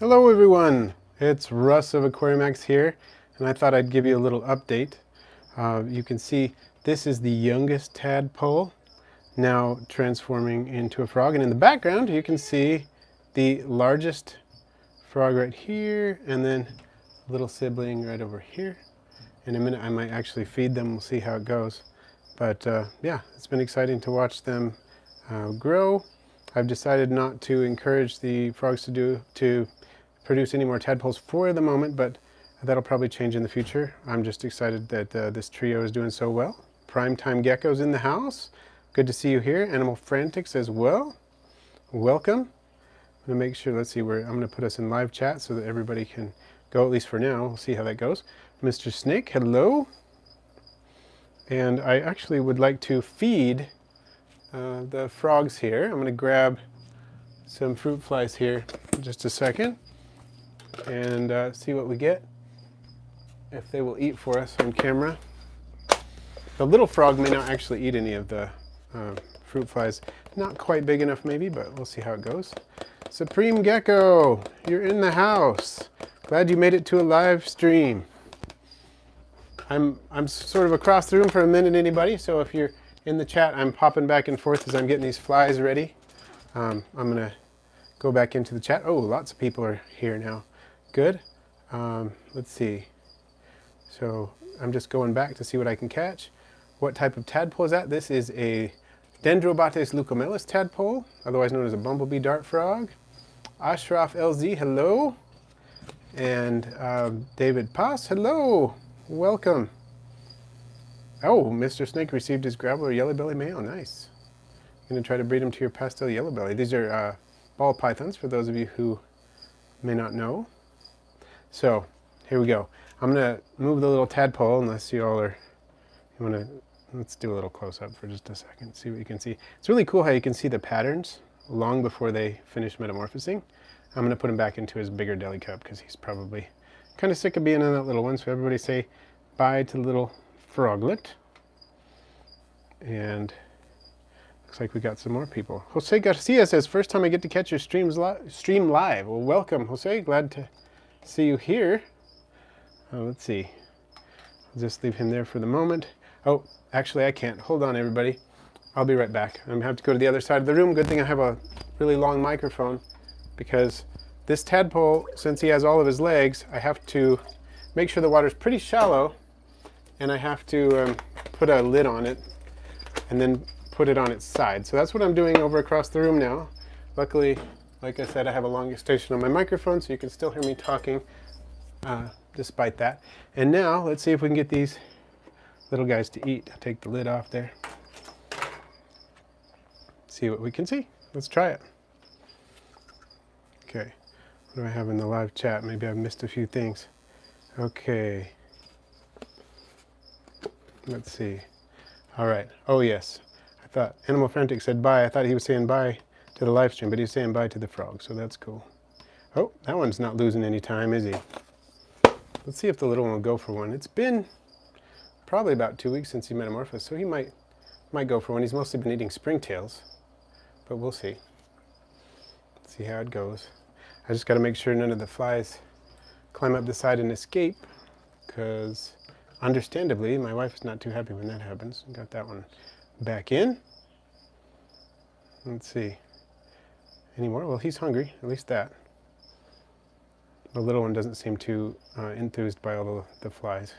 Hello everyone, it's Russ of Aquarimax here, and I thought I'd give you a little update. You can see this is the youngest tadpole, now transforming into a frog, and in the background you can see the largest frog right here, and then a little sibling right over here. In a minute I might actually feed them, we'll see how it goes. But yeah, it's been exciting to watch them grow. I've decided not to encourage the frogs to produce any more tadpoles for the moment, but that'll probably change in the future. I'm just excited that this trio is doing so well. Primetime Geckos in the house. Good to see you here. Animal Frantics as well. Welcome. I'm gonna make sure, let's see, I'm gonna put us in live chat so that everybody can go, at least for now. We'll see how that goes. Mr. Snake, hello. And I actually would like to feed the frogs here. I'm gonna grab some fruit flies here in just a second and see what we get, if they will eat for us on camera. The little frog may not actually eat any of the fruit flies. Not quite big enough maybe, but we'll see how it goes. Supreme Gecko, you're in the house. Glad you made it to a live stream. I'm sort of across the room for a minute, anybody, so if you're in the chat, I'm popping back and forth as I'm getting these flies ready. I'm gonna go back into the chat. Oh, lots of people are here now. Good. Let's see. So I'm just going back to see what I can catch. What type of tadpole is that? This is a Dendrobates leucomelis tadpole, otherwise known as a bumblebee dart frog. Ashraf LZ, hello. And David Pass, hello. Welcome. Oh, Mr. Snake received his graveler yellow belly male. Nice. I'm going to try to breed him to your pastel yellow belly. These are ball pythons, for those of you who may not know. So here we go. I'm going to move the little tadpole, unless you all are, let's do a little close-up for just a second, see what you can see. It's really cool how you can see the patterns long before they finish metamorphosing. I'm going to put him back into his bigger deli cup because he's probably kind of sick of being in that little one. So everybody say bye to the little froglet. And looks like we got some more people. Jose Garcia says, first time I get to catch your stream live. Well, welcome, Jose. Glad to see you here. Let's see. I'll just leave him there for the moment. Oh, actually I can't. Hold on, everybody. I'll be right back. I'm gonna have to go to the other side of the room. Good thing I have a really long microphone, because this tadpole, since he has all of his legs, I have to make sure the water's pretty shallow, and I have to put a lid on it and then put it on its side. So that's what I'm doing over across the room now. Luckily, like I said, I have a long extension on my microphone, so you can still hear me talking despite that. And now, let's see if we can get these little guys to eat. I'll take the lid off there. See what we can see. Let's try it. Okay, what do I have in the live chat? Maybe I've missed a few things. Okay. Let's see. All right. Oh, yes. I thought Animal Frantic said bye. I thought he was saying bye to the live stream, but he's saying bye to the frog, so that's cool. Oh, that one's not losing any time, is he? Let's see if the little one will go for one. It's been probably about 2 weeks since he metamorphosed, so he might go for one. He's mostly been eating springtails, but we'll see. Let's see how it goes. I just got to make sure none of the flies climb up the side and escape, because understandably, my wife is not too happy when that happens. Got that one back in. Let's see. Any more? Well, he's hungry, at least that. The little one doesn't seem too enthused by all the flies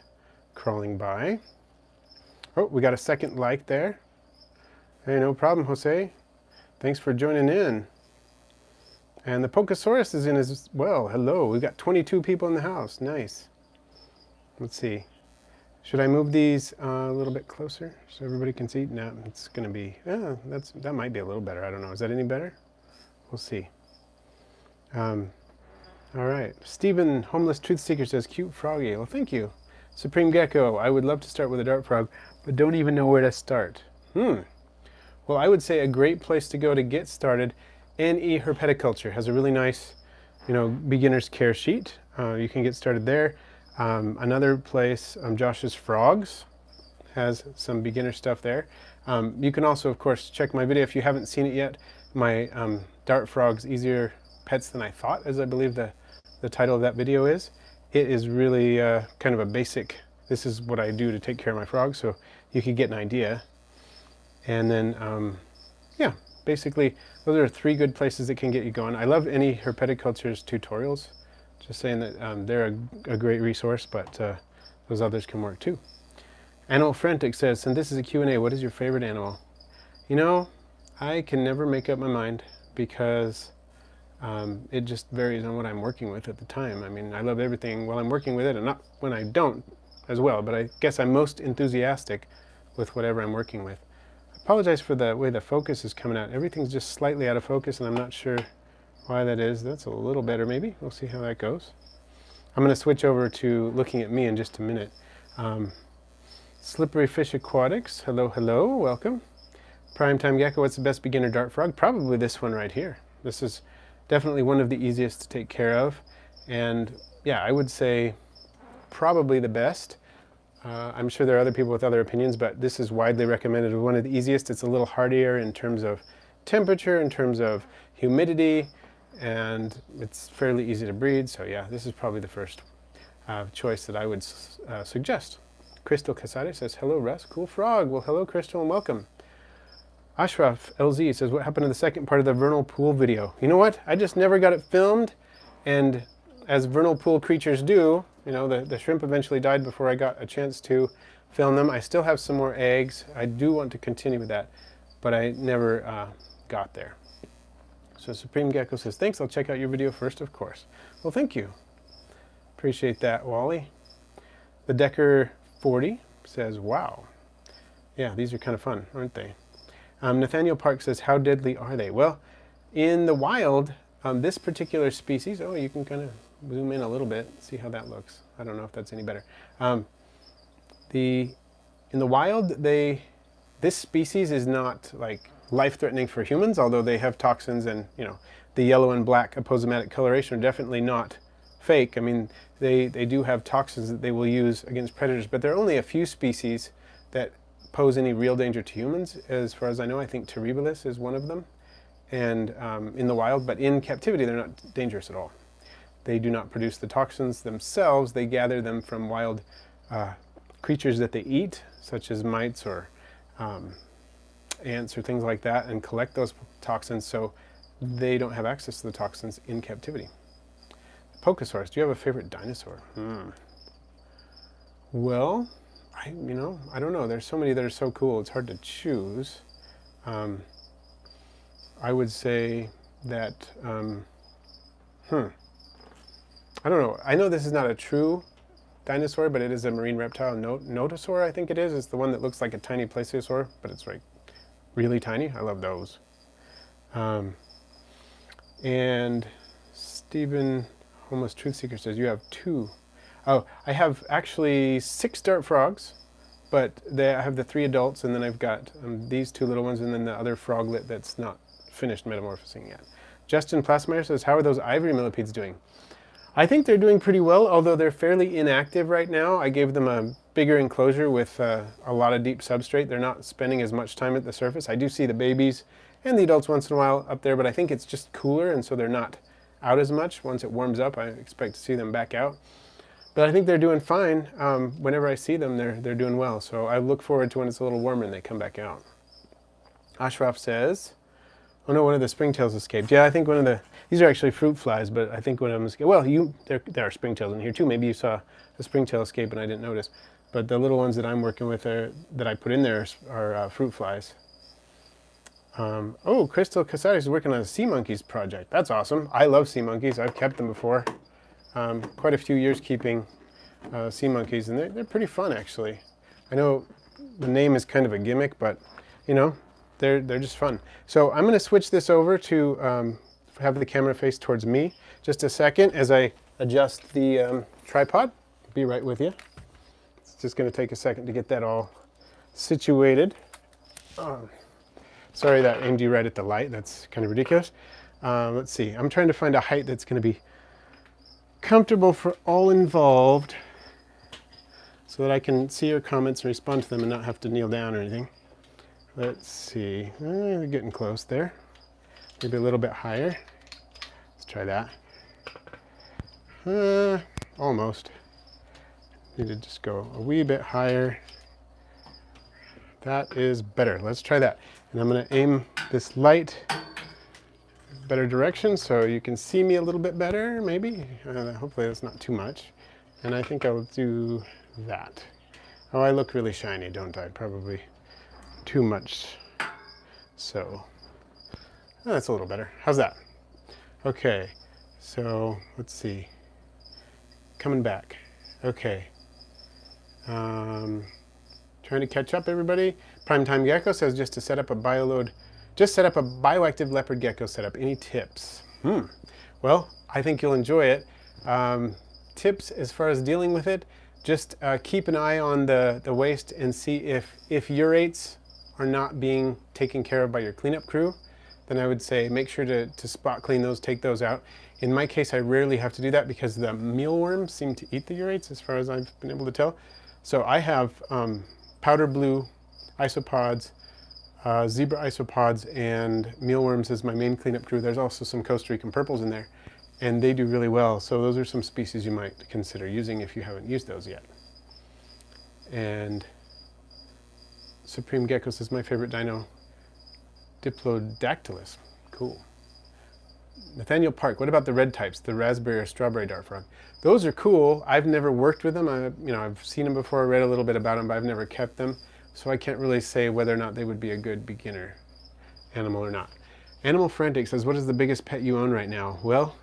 crawling by. Oh, we got a second like there. Hey, no problem, Jose. Thanks for joining in. And the Pocosaurus is in as well. Hello, we've got 22 people in the house. Nice. Let's see. Should I move these a little bit closer so everybody can see? No, it's going to be, that might be a little better. I don't know. Is that any better? We'll see. All right. Stephen, Homeless Truth Seeker, says, cute froggy. Well, thank you. Supreme Gecko, I would love to start with a dart frog, but don't even know where to start. Well, I would say a great place to go to get started, NE Herpeticulture has a really nice, beginner's care sheet. You can get started there. Another place, Josh's Frogs, has some beginner stuff there. You can also, of course, check my video if you haven't seen it yet. My Dart Frogs Easier Pets Than I Thought, as I believe the the title of that video is. It is really kind of a basic, this is what I do to take care of my frogs, so you can get an idea. And then, yeah, basically, those are 3 good places that can get you going. I love any herpetoculture's tutorials. Just saying that they're a great resource, but those others can work too. Animal Frantic says, and this is a Q&A, what is your favorite animal? You know, I can never make up my mind because it just varies on what I'm working with at the time. I mean, I love everything while I'm working with it and not when I don't as well, but I guess I'm most enthusiastic with whatever I'm working with. I apologize for the way the focus is coming out. Everything's just slightly out of focus and I'm not sure why that is. That's a little better maybe. We'll see how that goes. I'm going to switch over to looking at me in just a minute. Slippery Fish Aquatics, hello, hello, welcome. Primetime Gecko, what's the best beginner dart frog? Probably this one right here. This is definitely one of the easiest to take care of. And yeah, I would say probably the best. I'm sure there are other people with other opinions, but this is widely recommended as one of the easiest. It's a little hardier in terms of temperature, in terms of humidity, and it's fairly easy to breed. So yeah, this is probably the first choice that I would suggest. Crystal Casade says, hello Russ, cool frog. Well, hello Crystal and welcome. Ashraf LZ says, what happened to the second part of the vernal pool video? You know what? I just never got it filmed, and as vernal pool creatures do, you know, the shrimp eventually died before I got a chance to film them. I still have some more eggs. I do want to continue with that, but I never got there. So Supreme Gecko says, thanks, I'll check out your video first, of course. Well, thank you. Appreciate that, Wally. The Decker 40 says, wow. Yeah, these are kind of fun, aren't they? Nathaniel Park says, how deadly are they? Well, in the wild, this particular species, oh, you can kind of zoom in a little bit, see how that looks. I don't know if that's any better. In the wild, this species is not like life-threatening for humans, although they have toxins, and you know, the yellow and black aposematic coloration are definitely not fake. I mean, they do have toxins that they will use against predators, but there are only a few species that pose any real danger to humans. As far as I know, I think Terribilis is one of them, and in the wild, but in captivity they're not dangerous at all. They do not produce the toxins themselves. They gather them from wild creatures that they eat, such as mites or ants or things like that, and collect those toxins, so they don't have access to the toxins in captivity. Pocosaurus, do you have a favorite dinosaur? Well, I don't know. There's so many that are so cool, it's hard to choose. I would say that, I don't know. I know this is not a true dinosaur, but it is a marine reptile. Notosaur, I think it is. It's the one that looks like a tiny plesiosaur, but it's like really tiny. I love those. And Stephen Homeless Truth Seeker says, you have 2. Oh, I have actually 6 dart frogs, but I have the 3 adults, and then I've got these 2 little ones, and then the other froglet that's not finished metamorphosing yet. Justin Plasmeyer says, how are those ivory millipedes doing? I think they're doing pretty well, although they're fairly inactive right now. I gave them a bigger enclosure with a lot of deep substrate. They're not spending as much time at the surface. I do see the babies and the adults once in a while up there, but I think it's just cooler, and so they're not out as much. Once it warms up, I expect to see them back out. But I think they're doing fine. Whenever I see them, they're doing well. So I look forward to when it's a little warmer and they come back out. Ashraf says, oh no, one of the springtails escaped. Yeah, I think these are actually fruit flies, but I think one of them escaped. Well, there are springtails in here too. Maybe you saw a springtail escape and I didn't notice. But the little ones that I'm working with that I put in there are fruit flies. Oh, Crystal Casari is working on a sea monkeys project. That's awesome. I love sea monkeys. I've kept them before. Quite a few years keeping sea monkeys, and they're pretty fun actually. I know the name is kind of a gimmick, but you know, they're just fun. So I'm going to switch this over to have the camera face towards me. Just a second as I adjust the tripod. Be right with you. It's just going to take a second to get that all situated. Sorry that aimed you right at the light. That's kind of ridiculous. Let's see. I'm trying to find a height that's going to be comfortable for all involved so that I can see your comments and respond to them and not have to kneel down or anything. Let's see. We're getting close there. Maybe a little bit higher. Let's try that. Almost. Need to just go a wee bit higher. That is better. Let's try that. And I'm going to aim this light better direction so you can see me a little bit better, maybe. Hopefully that's not too much. And I think I'll do that. Oh, I look really shiny, don't I? Probably too much. So, that's a little better. How's that? Okay, so let's see. Coming back. Okay. Trying to catch up, everybody. Primetime Gecko says just set up a bioactive leopard gecko setup. Any tips? Well, I think you'll enjoy it. Tips as far as dealing with it, just keep an eye on the waste and see if urates are not being taken care of by your cleanup crew. Then I would say make sure to spot clean those, take those out. In my case, I rarely have to do that because the mealworms seem to eat the urates as far as I've been able to tell. So I have powder blue isopods, zebra isopods, and mealworms as my main cleanup crew. There's also some Costa Rican purples in there, and they do really well. So those are some species you might consider using if you haven't used those yet. And Supreme Gecko says my favorite dino, Diplodactylus. Cool. Nathaniel Park, what about the red types, the raspberry or strawberry dart frog? Those are cool. I've never worked with them. I've seen them before, read a little bit about them, but I've never kept them. So I can't really say whether or not they would be a good beginner animal or not. Animal Frantic says, what is the biggest pet you own right now? Well,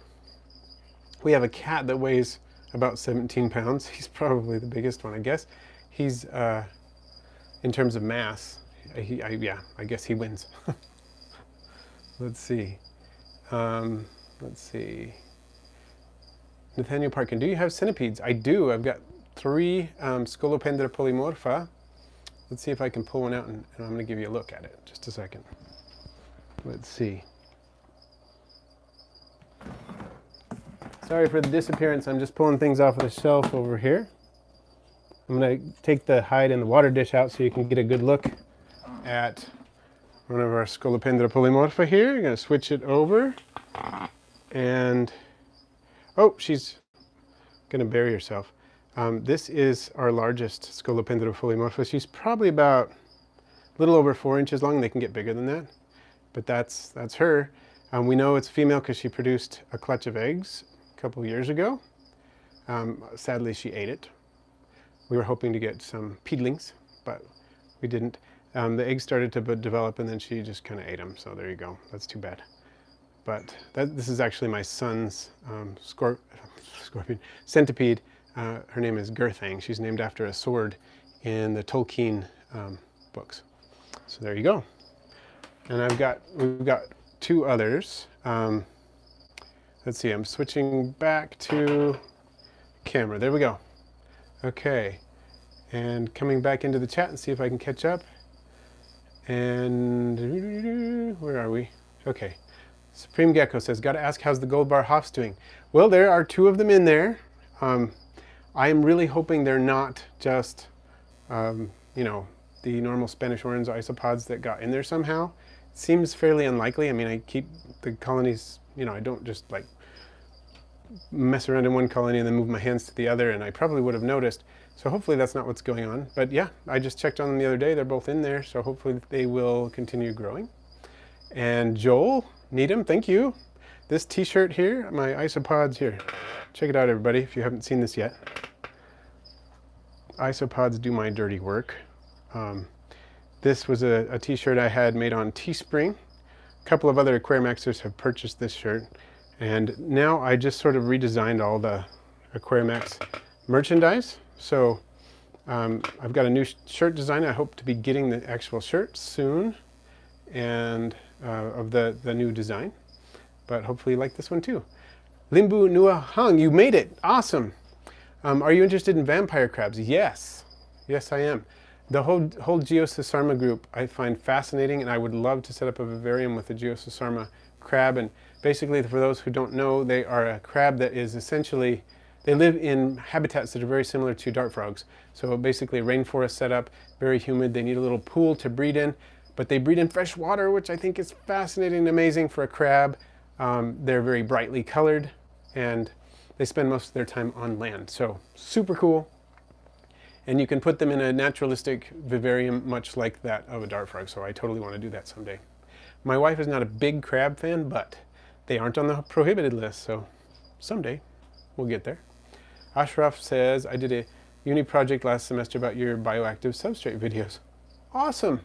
we have a cat that weighs about 17 pounds. He's probably the biggest one, I guess. He's, in terms of mass, yeah, I guess he wins. Let's see. Nathaniel Parkin, do you have centipedes? I do. I've got 3 Scolopendra polymorpha. Let's see if I can pull one out, and I'm going to give you a look at it. Just a second. Let's see. Sorry for the disappearance. I'm just pulling things off of the shelf over here. I'm going to take the hide and the water dish out so you can get a good look at one of our Scolopendra polymorpha here. I'm going to switch it over. And, oh, she's going to bury herself. This is our largest Scolopendra polymorpha. She's probably about a little over 4 inches long. They can get bigger than that, but that's her. We know it's female because she produced a clutch of eggs a couple years ago. Sadly, she ate it. We were hoping to get some peedlings, but we didn't. The eggs started to develop, and then she just kind of ate them. So there you go. That's too bad. But this is actually my son's centipede. Her name is Gerthang. She's named after a sword in the Tolkien books. So there you go. And we've got 2 others. Let's see, I'm switching back to camera. There we go. Okay. And coming back into the chat and see if I can catch up. And where are we? Okay. Supreme Gecko says, got to ask, how's the gold bar hops doing? Well, there are 2 of them in there. I am really hoping they're not just, the normal Spanish orange isopods that got in there somehow. It seems fairly unlikely. I mean, I keep the colonies, I don't just like mess around in one colony and then move my hands to the other, and I probably would have noticed. So hopefully that's not what's going on. But yeah, I just checked on them the other day. They're both in there, so hopefully they will continue growing. And Joel Needham, thank you. This t-shirt here, my isopods here. Check it out, everybody, if you haven't seen this yet. Isopods do my dirty work. This was a t-shirt I had made on Teespring. A couple of other Aquarimaxers have purchased this shirt. And now I just sort of redesigned all the Aquarimax merchandise. So I've got a new shirt design. I hope to be getting the actual shirt soon, and of the new design. But hopefully you like this one too. Limbu Nua Hung, you made it. Awesome. Are you interested in vampire crabs? Yes. Yes, I am. The whole Geosarma group I find fascinating, and I would love to set up a vivarium with a Geosarma crab. And basically, for those who don't know, they are a crab that is essentially, they live in habitats that are very similar to dart frogs. So basically a rainforest setup, very humid. They need a little pool to breed in, but they breed in fresh water, which I think is fascinating and amazing for a crab. They're very brightly colored, and they spend most of their time on land. So super cool. And you can put them in a naturalistic vivarium much like that of a dart frog. So I totally want to do that someday. My wife is not a big crab fan, but they aren't on the prohibited list. So someday we'll get there. Ashraf says, I did a uni project last semester about your bioactive substrate videos. Awesome.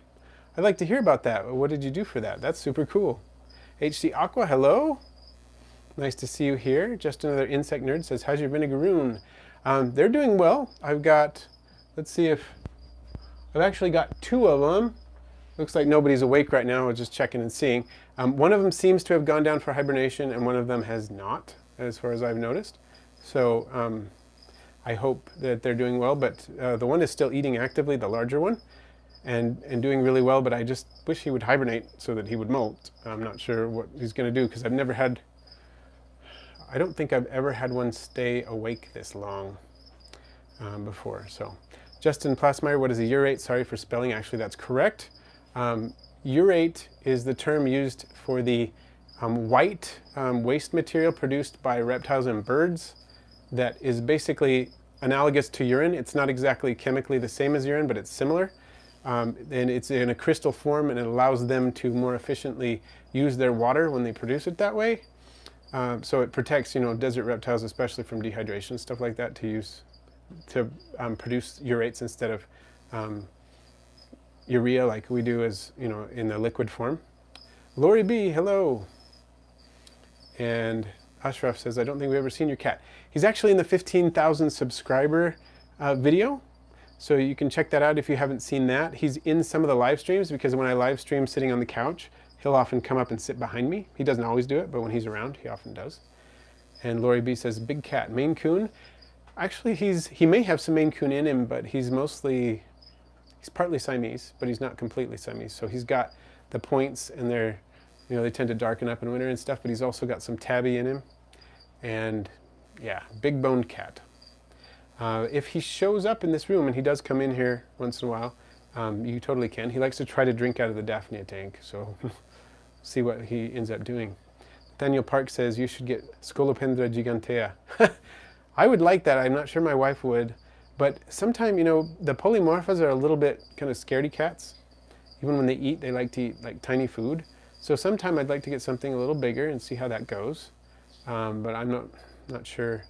I'd like to hear about that. What did you do for that? That's super cool. HC Aqua, hello. Nice to see you here. Just another insect nerd says, how's your vinegaroon? They're doing well. I've got, let's see if, I've actually got 2 of them. Looks like nobody's awake right now. I was just checking and seeing. One of them seems to have gone down for hibernation and one of them has not, as far as I've noticed. So I hope that they're doing well, but the one is still eating actively, the larger one, and doing really well, but I just wish he would hibernate so that he would molt. I'm not sure what he's going to do because I've never had, I don't think I've ever had one stay awake this long before. So Justin Plasmeyer, what is a urate? Sorry for spelling. Actually, that's correct. Urate is the term used for the white waste material produced by reptiles and birds that is basically analogous to urine. It's not exactly chemically the same as urine, but it's similar. And it's in a crystal form, and it allows them to more efficiently use their water when they produce it that way. So it protects, desert reptiles, especially from dehydration, stuff like that, to produce urates instead of urea like we do as, in the liquid form. Lori B, hello. And Ashraf says, I don't think we've ever seen your cat. He's actually in the 15,000 subscriber video. So you can check that out if you haven't seen that. He's in some of the live streams because when I live stream sitting on the couch, he'll often come up and sit behind me. He doesn't always do it, but when he's around, he often does. And Lori B says, big cat, Maine Coon. Actually, he may have some Maine Coon in him, but he's partly Siamese, but he's not completely Siamese. So he's got the points, and they tend to darken up in winter and stuff, but he's also got some tabby in him. And yeah, big boned cat. If he shows up in this room, and he does come in here once in a while, you totally can. He likes to try to drink out of the Daphnia tank, so see what he ends up doing. Daniel Park says, you should get Scolopendra gigantea. I would like that. I'm not sure my wife would. But sometimes, the polymorphas are a little bit kind of scaredy cats. Even when they eat, they like to eat like tiny food. So sometime I'd like to get something a little bigger and see how that goes. But I'm not sure.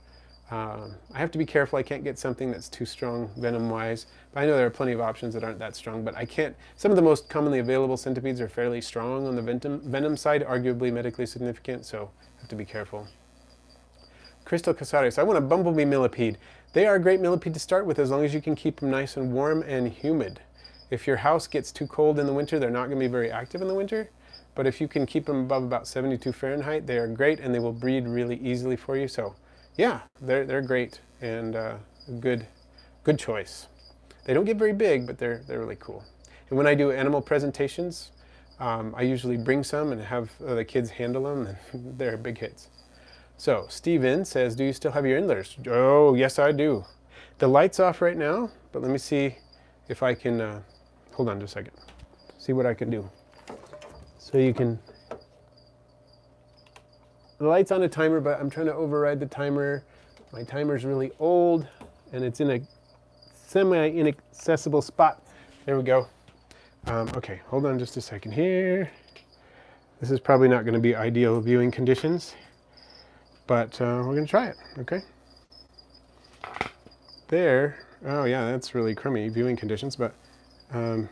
I have to be careful. I can't get something that's too strong venom-wise. But I know there are plenty of options that aren't that strong. But I can't. Some of the most commonly available centipedes are fairly strong on the venom side, arguably medically significant. So I have to be careful. Crystal Casares, I want a bumblebee millipede. They are a great millipede to start with as long as you can keep them nice and warm and humid. If your house gets too cold in the winter, they're not going to be very active in the winter. But if you can keep them above about 72 Fahrenheit, they are great and they will breed really easily for you. So yeah, they're great and a good choice. They don't get very big, but they're really cool. And when I do animal presentations, I usually bring some and have the kids handle them, and they're big hits. So, Steven says, do you still have your endlers? Oh, yes, I do. The light's off right now, but let me see if I can, hold on just a second, see what I can do. So you can, the light's on a timer, but I'm trying to override the timer. My timer's really old, and it's in a semi-inaccessible spot. There we go. Okay, hold on just a second here. This is probably not going to be ideal viewing conditions. But we're going to try it, okay? There, oh yeah, that's really crummy viewing conditions, but I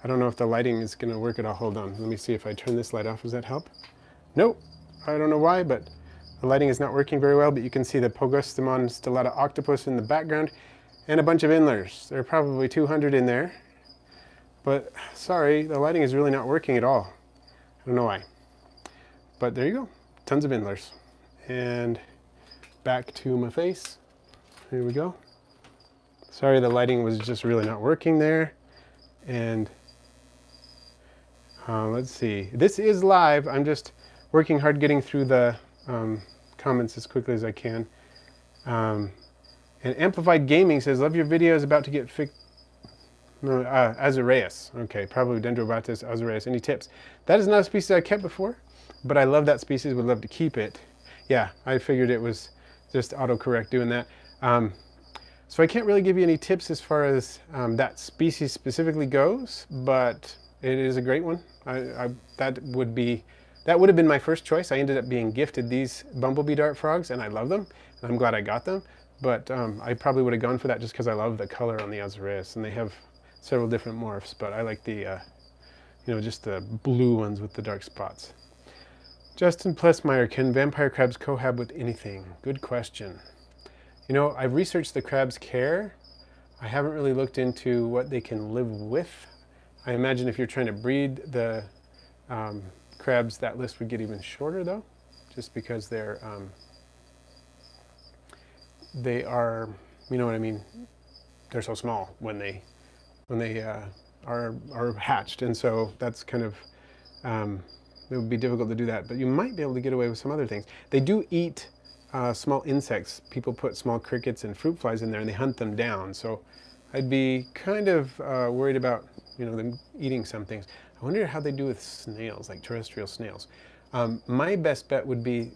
don't know if the lighting is going to work at all. Hold on, let me see if I turn this light off. Does that help? Nope, I don't know why, but the lighting is not working very well, but you can see the Pogostemon stellata octopus in the background and a bunch of endlers. There are probably 200 in there, but sorry, the lighting is really not working at all. I don't know why, but there you go, tons of endlers. And back to my face. Here we go. Sorry, the lighting was just really not working there. And let's see. This is live. I'm just working hard getting through the comments as quickly as I can. And Amplified Gaming says, love your videos, about to get fixed. No, Azureus. Okay, probably Dendrobatis azureus. Any tips? That is not a species I kept before, but I love that species, would love to keep it. Yeah, I figured it was just autocorrect doing that. So I can't really give you any tips as far as that species specifically goes, but it is a great one. That would have been my first choice. I ended up being gifted these bumblebee dart frogs, and I love them, and I'm glad I got them. But I probably would have gone for that just because I love the color on the Azureus, and they have several different morphs, but I like the, just the blue ones with the dark spots. Justin Plessmeyer, can vampire crabs cohab with anything? Good question. I've researched the crab's care. I haven't really looked into what they can live with. I imagine if you're trying to breed the crabs, that list would get even shorter though, just because they are, you know what I mean? They're so small when they are hatched, and so that's kind of, it would be difficult to do that, but you might be able to get away with some other things. They do eat small insects. People put small crickets and fruit flies in there and they hunt them down. So I'd be kind of worried about them eating some things. I wonder how they do with snails, like terrestrial snails. My best bet would be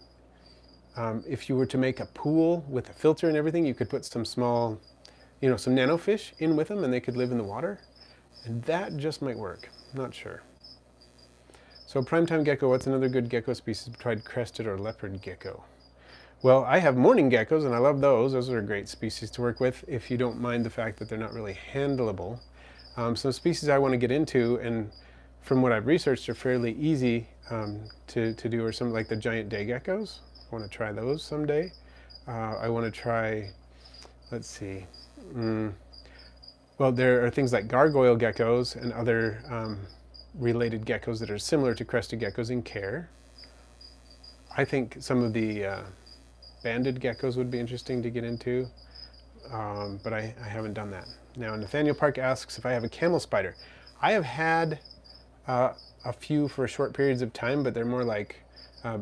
if you were to make a pool with a filter and everything, you could put some small, some nanofish in with them and they could live in the water. And that just might work. I'm not sure. So primetime gecko, what's another good gecko species? Tried crested or leopard gecko? Well, I have morning geckos, and I love those. Those are a great species to work with if you don't mind the fact that they're not really handleable. Some species I want to get into, and from what I've researched, are fairly easy to do, are some like the giant day geckos. I want to try those someday. I want to try, let's see. Well, there are things like gargoyle geckos and other related geckos that are similar to crested geckos in care. I think some of the banded geckos would be interesting to get into, but I haven't done that. Now, Nathaniel Park asks if I have a camel spider. I have had a few for short periods of time, but they're more like,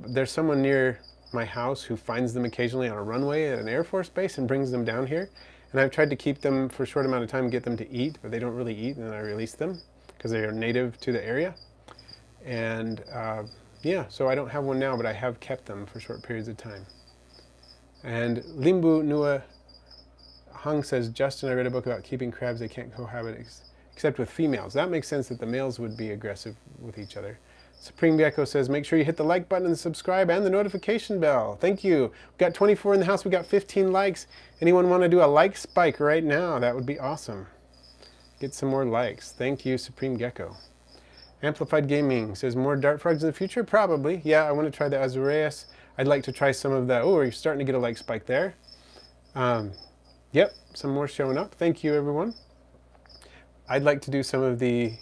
there's someone near my house who finds them occasionally on a runway at an Air Force base and brings them down here. And I've tried to keep them for a short amount of time, get them to eat, but they don't really eat, and then I release them because they are native to the area. And yeah, so I don't have one now, but I have kept them for short periods of time. And Limbu Nua Hung says, Justin, I read a book about keeping crabs. They can't cohabit except with females. That makes sense that the males would be aggressive with each other. Supreme Gecko says, make sure you hit the like button and subscribe and the notification bell. Thank you. We've got 24 in the house. We got 15 likes. Anyone want to do a like spike right now? That would be awesome. Get some more likes. Thank you, Supreme Gecko. Amplified Gaming says, more dart frogs in the future? Probably. Yeah, I want to try the Azureus. I'd like to try some of the, oh, you're starting to get a like spike there. Yep, some more showing up. Thank you, everyone. I'd like to do some of the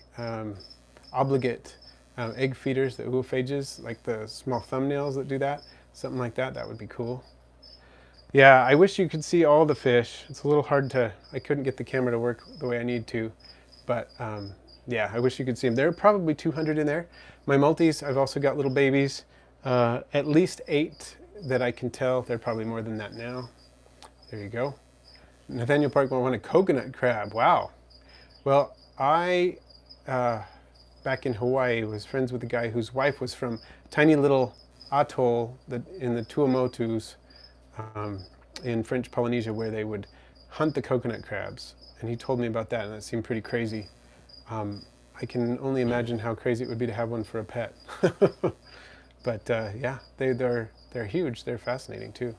obligate egg feeders, the oophages, like the small thumbnails that do that. Something like that, that would be cool. Yeah, I wish you could see all the fish. It's a little hard to, I couldn't get the camera to work the way I need to, but yeah, I wish you could see them. There are probably 200 in there. My multis, I've also got little babies. At least 8 that I can tell. They're probably more than that now. There you go. Nathaniel Park will want a coconut crab. Wow. Well, I, back in Hawaii, was friends with a guy whose wife was from a tiny little atoll in the Tuamotus in French Polynesia, where they would hunt the coconut crabs. And he told me about that, and that seemed pretty crazy. I can only imagine how crazy it would be to have one for a pet. But yeah, they're huge. They're fascinating too.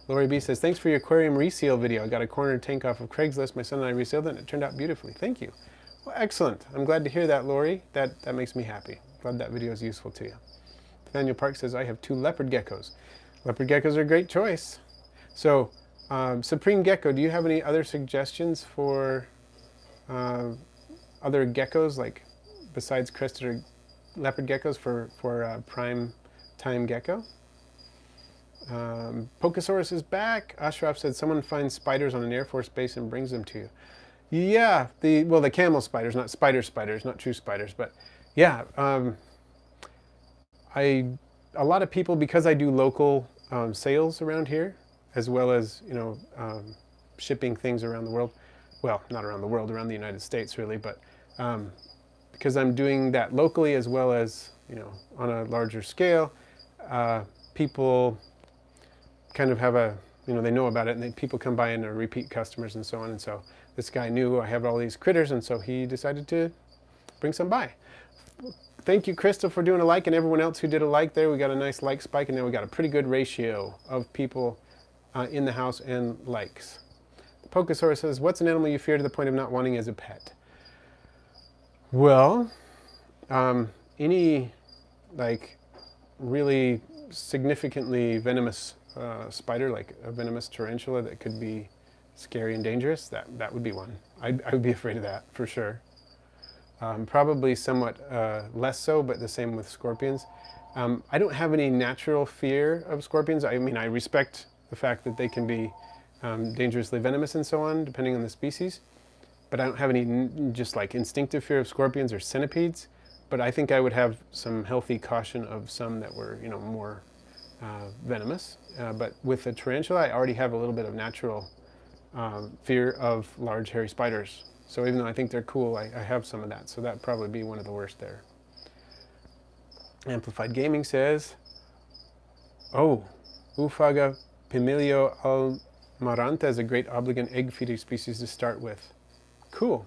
Lori B says, thanks for your aquarium reseal video. I got a corner tank off of Craigslist. My son and I resealed it and it turned out beautifully. Thank you. Well, excellent. I'm glad to hear that, Lori. That makes me happy. Glad that video is useful to you. Nathaniel Park says, I have 2 leopard geckos. Leopard geckos are a great choice. So, Supreme Gecko, do you have any other suggestions for other geckos, like besides crested or leopard geckos for prime time gecko? Pokesaurus is back. Ashraf said someone finds spiders on an Air Force base and brings them to you. Yeah, the camel spiders, not spiders, not true spiders, but yeah, a lot of people, because I do local sales around here, as well as shipping things around the world. Well, not around the world, around the United States really, but because I'm doing that locally as well as on a larger scale, people kind of have a you know, they know about it, and people come by and are repeat customers and so on. And so this guy knew I have all these critters, and so he decided to bring some by. Thank you, Crystal, for doing a like, and everyone else who did a like there. We got a nice like spike, and now we got a pretty good ratio of people in the house and likes. Pokesaurus says, what's an animal you fear to the point of not wanting as a pet? Well, any like really significantly venomous spider, like a venomous tarantula that could be scary and dangerous, that would be one. I would be afraid of that for sure. Probably somewhat less so, but the same with scorpions. I don't have any natural fear of scorpions. I mean, I respect the fact that they can be dangerously venomous and so on, depending on the species. But I don't have any just like instinctive fear of scorpions or centipedes. But I think I would have some healthy caution of some that were, you know, more venomous. But with the tarantula, I already have a little bit of natural fear of large hairy spiders. So even though I think they're cool, I have some of that. So that'd probably be one of the worst there. Amplified Gaming says, oh, Ufaga Pimilio almaranta is a great obligate egg feeder species to start with. Cool.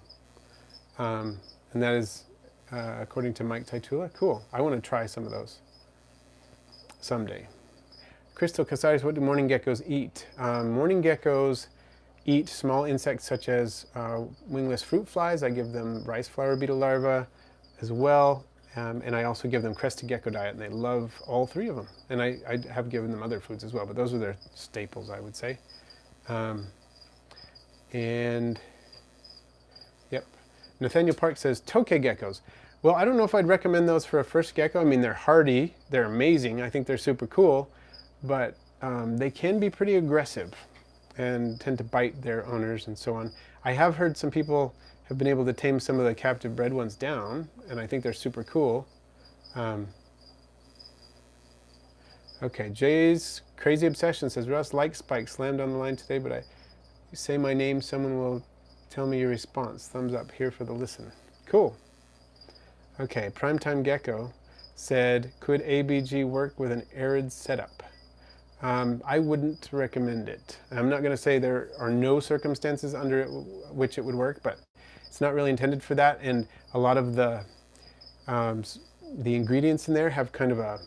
And that is, according to Mike Taitula, cool. I want to try some of those someday. Crystal Casares, what do morning geckos eat? Morning geckos eat small insects such as wingless fruit flies. I give them rice flower beetle larvae as well. And I also give them crested gecko diet, and they love all three of them. And I have given them other foods as well, but those are their staples, I would say. And yep. Nathaniel Park says, toke geckos. Well, I don't know if I'd recommend those for a first gecko. I mean, they're hardy, they're amazing. I think they're super cool, but they can be pretty aggressive and tend to bite their owners and so on. I have heard some people have been able to tame some of the captive bred ones down, and I think they're super cool. Okay, Jay's Crazy Obsession says, Russ, like Spike, slammed on the line today, but you say my name, someone will tell me your response. Thumbs up here for the listen. Cool. Okay, Primetime Gecko said, could ABG work with an arid setup? I wouldn't recommend it. I'm not going to say there are no circumstances under which it would work, but it's not really intended for that. And a lot of the ingredients in there have kind of a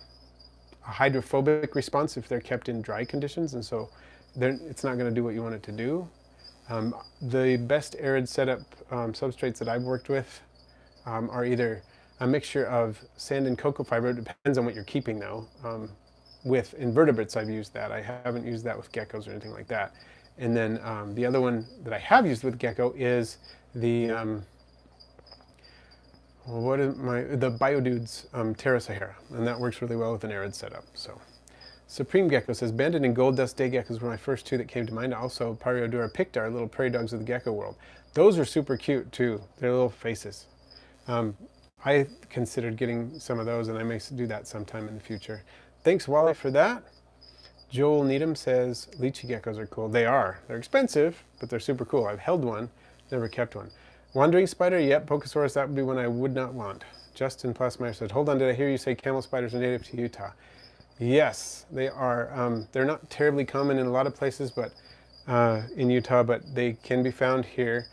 hydrophobic response if they're kept in dry conditions, and so it's not going to do what you want it to do. The best arid setup substrates that I've worked with are either a mixture of sand and cocoa fiber. It depends on what you're keeping, though. With invertebrates, I've used that. I haven't used that with geckos or anything like that. And then the other one that I have used with gecko is the Biodudes Terra Sahara, and that works really well with an arid setup. So, Supreme Gecko says, banded and gold dust day geckos were my first two that came to mind. Also, Pariodura pictar, little prairie dogs of the gecko world. Those are super cute too. Their little faces. I considered getting some of those, and I may do that sometime in the future. Thanks, Wally, for that. Joel Needham says, lychee geckos are cool. They are. They're expensive, but they're super cool. I've held one, never kept one. Wandering spider, yep, Pokesaurus, that would be one I would not want. Justin Plasmeyer said, hold on, did I hear you say camel spiders are native to Utah? Yes, they are. They're not terribly common in a lot of places, but in Utah, but they can be found here.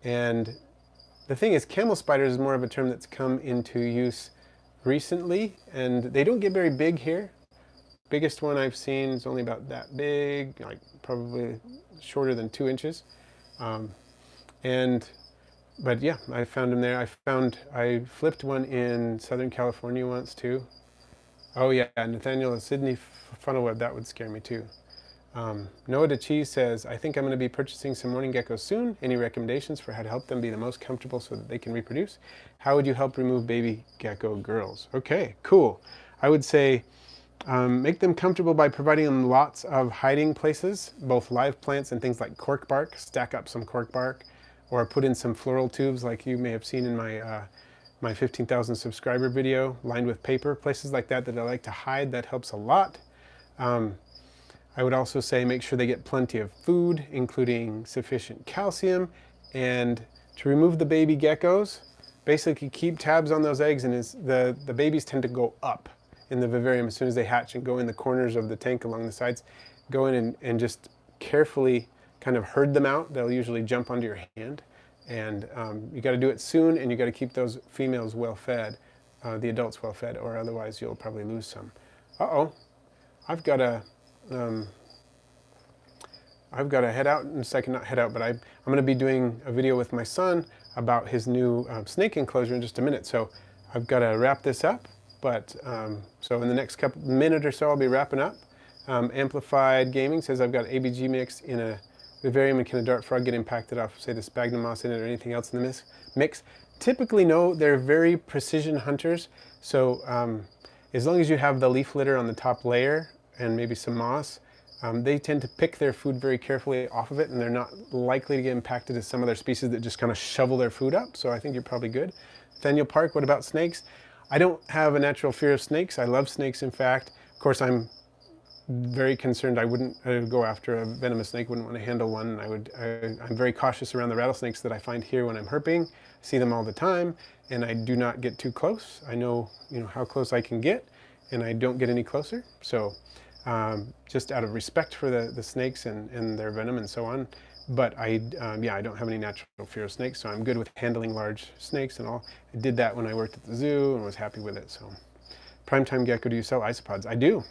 And the thing is, camel spiders is more of a term that's come into use recently, and they don't get very big here. Biggest one I've seen is only about that big, like probably shorter than 2 inches. But yeah, I found them there. I flipped one in Southern California once too. Oh yeah, Nathaniel, a Sydney funnel web, that would scare me too. Noah DeCheese says, I think I'm going to be purchasing some morning geckos soon. Any recommendations for how to help them be the most comfortable so that they can reproduce? How would you help remove baby gecko girls? Okay, cool. I would say make them comfortable by providing them lots of hiding places, both live plants and things like cork bark. Stack up some cork bark, or put in some floral tubes like you may have seen in my 15,000 subscriber video, lined with paper. Places like that I like to hide, that helps a lot. I would also say make sure they get plenty of food, including sufficient calcium, and to remove the baby geckos, basically keep tabs on those eggs, and the babies tend to go up in the vivarium as soon as they hatch and go in the corners of the tank along the sides. Go in and just carefully kind of herd them out. They'll usually jump onto your hand. And you got to do it soon, and you got to keep those females well fed, the adults well fed, or otherwise you'll probably lose some. Uh-oh, I've got to head out in a second. Not head out, but I'm going to be doing a video with my son about his new snake enclosure in just a minute. So I've got to wrap this up. But so in the next minute or so, I'll be wrapping up. Amplified Gaming says I've got ABG mix in a vivarium, and can a dart frog get impacted off, say, the sphagnum moss in it or anything else in the mix? Typically, no. They're very precision hunters. So as long as you have the leaf litter on the top layer and maybe some moss, they tend to pick their food very carefully off of it, and they're not likely to get impacted as some other species that just kind of shovel their food up. So I think you're probably good. Nathaniel Park, what about snakes? I don't have a natural fear of snakes. I love snakes, in fact. Of course, I'm very concerned. I would go after a venomous snake, wouldn't want to handle one. I'm very cautious around the rattlesnakes that I find here when I'm herping. I see them all the time, and I do not get too close. I know, how close I can get, and I don't get any closer. So just out of respect for the snakes and their venom and so on. But I don't have any natural fear of snakes, so I'm good with handling large snakes and all. I did that when I worked at the zoo and was happy with it. So, Primetime Gecko, do you sell isopods? I do.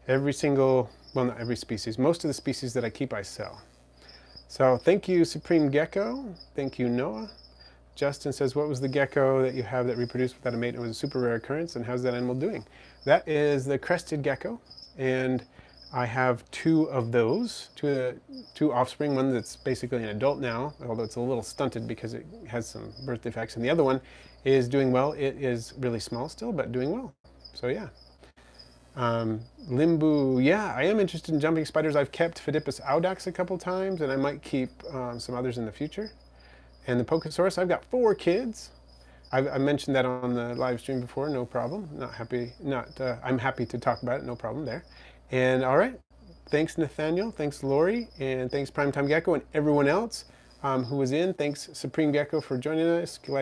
Every single, well, not every species. Most of the species that I keep, I sell. So thank you, Supreme Gecko. Thank you, Noah. Justin says, what was the gecko that you have that reproduced without a mate? It was a super rare occurrence, and how's that animal doing? That is the crested gecko, and I have two of those, two offspring. One that's basically an adult now, although it's a little stunted because it has some birth defects, and the other one is doing well. It is really small still, but doing well. So yeah. Limbu, yeah, I am interested in jumping spiders. I've kept Phidippus audax a couple times, and I might keep some others in the future. And the Pokesaurus, I've got 4 kids. I mentioned that on the live stream before, no problem. I'm happy to talk about it, no problem there. And all right, thanks Nathaniel, thanks Lori, and thanks Primetime Gecko and everyone else who was in. Thanks Supreme Gecko for joining us.